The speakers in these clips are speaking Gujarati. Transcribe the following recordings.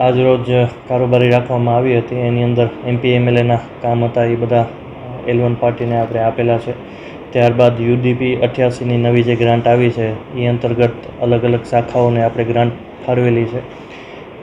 આજ રોજ કારોબારી રાખવામાં આવી હતી. એની અંદર MP MLAના કામ હતા એ બધા L1 પાર્ટીને આપણે આપેલા છે. ત્યારબાદ UDP 88ની નવી જે ગ્રાન્ટ આવી છે એ અંતર્ગત અલગ અલગ શાખાઓને આપણે ગ્રાન્ટ ફાળવેલી છે.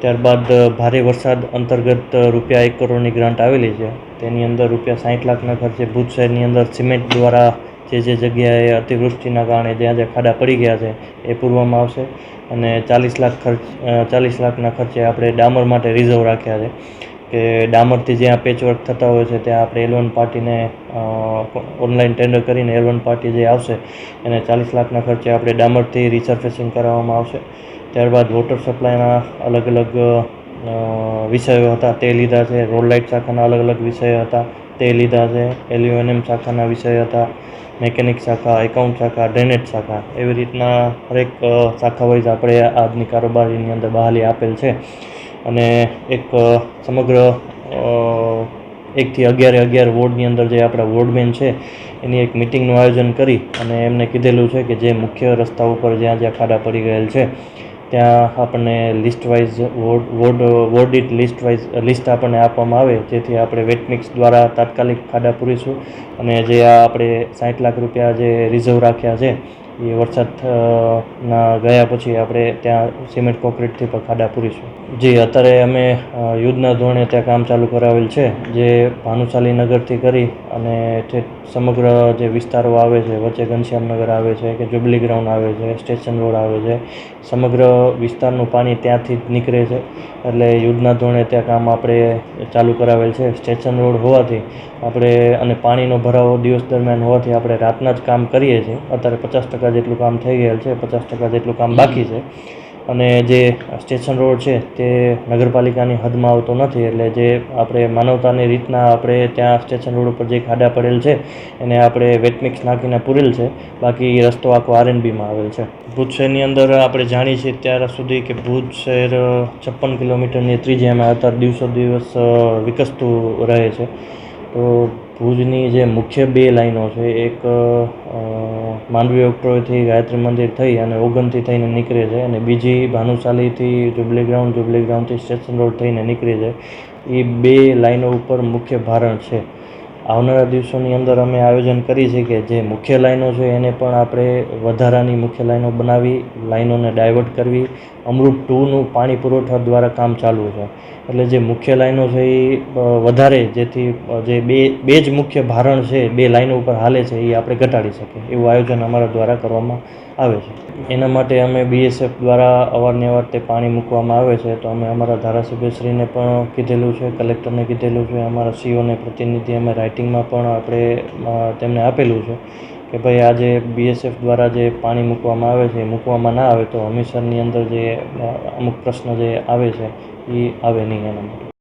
ત્યારબાદ ભારે વરસાદ અંતર્ગત રૂપિયા 1 કરોડની ગ્રાન્ટ આવેલી છે. તેની અંદર રૂપિયા 60 લાખના ખર્ચે ભુજ શહેરની અંદર સિમેન્ટ દ્વારા જે જગ્યાએ અતિવૃષ્ટિના કારણે જ્યાં ખાડા પડી ગયા છે એ પૂરવામાં આવશે. અને 40 લાખના ખર્ચે આપણે ડામર માટે રિઝર્વ રાખ્યા છે કે ડામરથી જ્યાં પેચવર્ક થતા હોય છે ત્યાં આપણે L1 પાર્ટીને ઓનલાઈન ટેન્ડર કરીને L1 પાર્ટી જે આવશે એને 40 લાખના ખર્ચે આપણે ડામરથી રિસર્ફેસિંગ કરાવવામાં આવશે. ત્યારબાદ વોટર સપ્લાયના અલગ અલગ વિષયો હતા તે લીધા છે. રોડ લાઇટ શાખાના અલગ અલગ વિષયો હતા તે લીધા છે. LUNM શાખાના વિષય હતા, મેકેનિક શાખા, એકાઉન્ટ શાખા, ડ્રેનેજ શાખા, એવી રીતના હરેક શાખા વાઇઝ આપણે આજની કારોબારીની અંદર બહાલી આપેલ છે. અને એક સમગ્ર 1 થી 11 વોર્ડની અંદર જે આપણા વોર્ડમેન છે એની એક મિટિંગનું આયોજન કરી અને એમને કીધેલું છે કે જે મુખ્ય રસ્તા ઉપર જ્યાં ખાડા પડી ગયેલ છે ત્યાં આપણને લિસ્ટ વાઇઝ વોર્ડ દીઠ લિસ્ટ આપણને આપવામાં આવે જેથી આપણે વેટ મિક્સ દ્વારા તાત્કાલિક ખાડા પૂરીશું. અને જે આપણે 60 લાખ રૂપિયા જે રિઝર્વ રાખ્યા છે એ વરસાદના ગયા પછી આપણે ત્યાં સિમેન્ટ કોન્ક્રીટથી પણ ખાડા પૂરીશું. જી, અત્યારે અમે યુદ્ધના ધોરણે ત્યાં કામ ચાલુ કરાવેલ છે. જે ભાનુશાલી નગરથી કરી અને સમગ્ર જે વિસ્તારો આવે છે, વચ્ચે ઘનશ્યામનગર આવે છે કે જ્યુબલી ગ્રાઉન્ડ આવે છે, સ્ટેશન રોડ આવે છે, સમગ્ર વિસ્તારનું પાણી ત્યાંથી જ નીકળે છે. એટલે યુદ્ધના ધોરણે ત્યાં કામ આપણે ચાલુ કરાવેલ છે. સ્ટેશન રોડ હોવાથી આપણે અને પાણીનો ભરાવો દિવસ દરમિયાન હોવાથી આપણે રાતના જ કામ કરીએ છીએ. અત્યારે 50% જેટલું કામ થઈ ગયેલ છે, 50% જેટલું કામ બાકી છે. અને જે સ્ટેશન રોડ છે તે નગરપાલિકાની હદમાં આવતો નથી એટલે જે આપણે માનવતાની રીતના આપણે ત્યાં સ્ટેશન રોડ ઉપર જે ખાડા પડેલ છે એને આપણે વેટ મિક્સ નાખીને પૂરેલ છે. બાકી રસ્તો આખો RNBમાં આવેલ છે. ભુજ શહેરની અંદર આપણે જાણીએ છીએ ત્યાર સુધી કે ભુજ શહેર 56 કિલોમીટરની ત્રિજ્યામાં અત્યારે દિવસ વિકસતું રહે છે. તો ભુજની જે મુખ્ય 2 લાઈનો છે, એક માંડવી ઓક્ટ્રોયથી ગાયત્રી મંદિર થઈ અને ઓગનથી થઈને નીકળે છે અને બીજી ભાનુશાલીથી જ્યુબલી ગ્રાઉન્ડથી સ્ટેશન રોડ થઈને નીકળે છે. એ 2 લાઈનો ઉપર મુખ્ય ભારણ છે. આવનારા દિવસોની અંદર અમે આયોજન કરી છે કે જે મુખ્ય લાઈનો છે એને પણ આપણે વધારાની મુખ્ય લાઈનો બનાવી લાઈનોને ડાયવર્ટ કરવી. અમૃત 2નું પાણી પુરવઠા દ્વારા કામ ચાલુ છે. એટલે જે મુખ્ય લાઈનો છે એ વધારે જેથી જે બે જ મુખ્ય ભારણ છે 2 લાઈનો ઉપર હાલે છે એ આપણે ઘટાડી શકીએ એવું આયોજન અમારા દ્વારા કરવામાં આવે છે. એના માટે અમે BSF દ્વારા અવારનવાર તે પાણી મૂકવામાં આવે છે. તો અમે અમારા ધારાસભ્યશ્રીને પણ કીધેલું છે, કલેક્ટરને કીધેલું છે, અમારા COને પ્રતિનિધિ અમે રાઇટિંગમાં પણ આપણે તેમને આપેલું છે કે ભાઈ આજે BSF દ્વારા જે પાણી મૂકવામાં આવે છે એ મૂકવામાં ના આવે તો હમીરસરની અંદર જે અમુક પ્રશ્ન જે આવે છે એ આવે નહીં એના માટે.